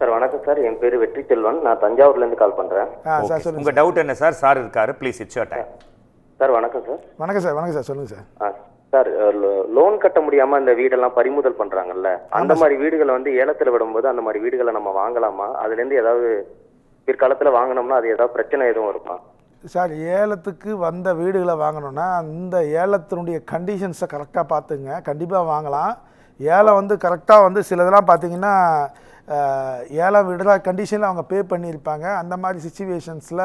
Sir வணக்கம் sir, என் பேர் வெற்றி செல்வன். நான் தஞ்சாவூர்லேருந்து கால் பண்ணுறேன். சார் சொல்லுங்கள். உங்கள் டவுட் என்ன சார்? சார் இருக்காரு, please it's your time. Sir வணக்கம் சார். வணக்கம் சார் சொல்லுங்கள் சார். சார் லோன் கட்ட முடியாமல் இந்த வீடெல்லாம் பறிமுதல் பண்ணுறாங்கல்ல, அந்த மாதிரி வீடுகளை வந்து ஏலத்தில் விடும்போது அந்த மாதிரி வீடுகளை நம்ம வாங்கலாமா? அதுலேருந்து ஏதாவது பிற்காலத்தில் வாங்கினோம்னா அது ஏதாவது பிரச்சனை எதுவும் இருக்குமா? சார் ஏலத்துக்கு வந்த வீடுகளை வாங்கணுன்னா அந்த ஏலத்தினுடைய கண்டிஷன்ஸை கரெக்டாக பார்த்துங்க, கண்டிப்பாக வாங்கலாம். ஏலம் வந்து கரெக்டாக வந்து சிலதெல்லாம் பார்த்தீங்கன்னா ஏலம் விடுற கண்டிஷனில் அவங்க பே பண்ணியிருப்பாங்க. அந்த மாதிரி சுச்சுவேஷன்ஸில்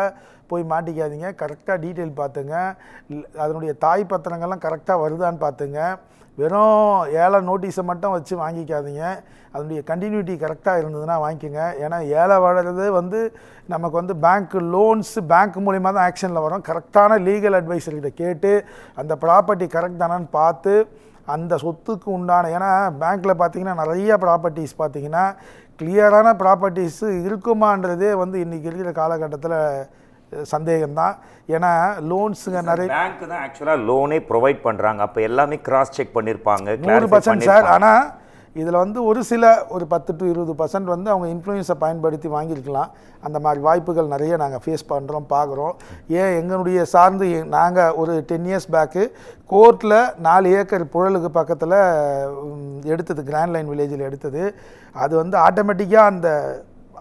போய் மாட்டிக்காதீங்க. கரெக்டாக டீட்டெயில் பார்த்துங்க. அதனுடைய தாய் பத்திரங்கள்லாம் கரெக்டாக வருதான்னு பார்த்துங்க. வெறும் ஏல நோட்டீஸை மட்டும் வச்சு வாங்கிக்காதீங்க. அதனுடைய கண்டினியூட்டி கரெக்டாக இருந்ததுன்னா வாங்கிக்கோங்க. ஏன்னா ஏல வர்றது வந்து நமக்கு வந்து பேங்க் மூலிமா தான் ஆக்ஷனில் வரும். கரெக்டான லீகல் அட்வைசர்கிட்ட கேட்டு அந்த ப்ராப்பர்ட்டி கரெக்ட் தானான்னு பார்த்து அந்த சொத்துக்கு உண்டான, ஏன்னா பேங்க்கில் பார்த்தீங்கன்னா நிறைய ப்ராப்பர்ட்டிஸ் பார்த்தீங்கன்னா கிளியரான ப்ராப்பர்ட்டிஸு இருக்குமான்றதே வந்து இன்றைக்கி இருக்கிற காலகட்டத்தில் சந்தேகம்தான். ஏன்னா லோன்ஸுங்க நிறைய பேங்க் தான் ஆக்சுவலாக லோனே ப்ரொவைட் பண்ணுறாங்க. அப்போ எல்லாமே கிராஸ் செக் பண்ணியிருப்பாங்க 100% சார். ஆனால் இதில் வந்து ஒரு 10 to 20% வந்து அவங்க இன்ஃப்ளூயன்ஸை பயன்படுத்தி வாங்கியிருக்கலாம். அந்த மாதிரி வாய்ப்புகள் நிறைய நாங்கள் ஃபேஸ் பண்ணுறோம், பார்க்குறோம். எங்களுடைய சார்ந்து நாங்கள் ஒரு 10 years பேக்கு கோர்ட்டில் 4 ஏக்கர் புழலுக்கு பக்கத்தில் எடுத்தது, கிராண்ட் லைன் வில்லேஜில் எடுத்தது. அது வந்து ஆட்டோமேட்டிக்காக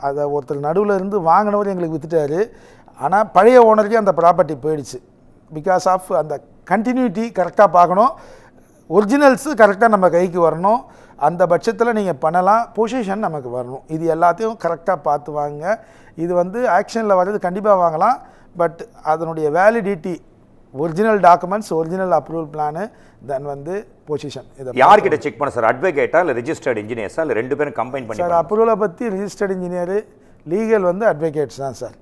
அதை ஒருத்தர் நடுவில் இருந்து வாங்கினவர் எங்களுக்கு விற்றுட்டாரு. ஆனால் பழைய ஓனருக்கே அந்த ப்ராப்பர்ட்டி போயிடுச்சு. பிகாஸ் ஆஃப் அந்த கண்டினியூட்டி கரெக்டாக பார்க்கணும், ஒரிஜினல்ஸு கரெக்டாக நம்ம கைக்கு வரணும். அந்த பட்சத்தில் நீங்கள் பண்ணலாம், பொசிஷன் நமக்கு வரணும். இது எல்லாத்தையும் கரெக்டாக பார்த்து வாங்க. இது வந்து ஆக்ஷனில் வர்றது கண்டிப்பாக வாங்கலாம். பட் அதனுடைய validity, original documents, original approval plan, then வந்து பொசிஷன். இதை யார்கிட்ட செக் பண்ண சார்? அட்வொகேட்டா இல்லை ரெஜிஸ்டர்ட் இன்ஜினியர்ஸா இல்லை ரெண்டு பேரும் கம்பைன் பண்ணி? சார் அப்ரூவலை பற்றி ரிஜிஸ்டர்ட் இன்ஜினியரு, லீகல் வந்து அட்வொகேட்ஸ் தான் சார்.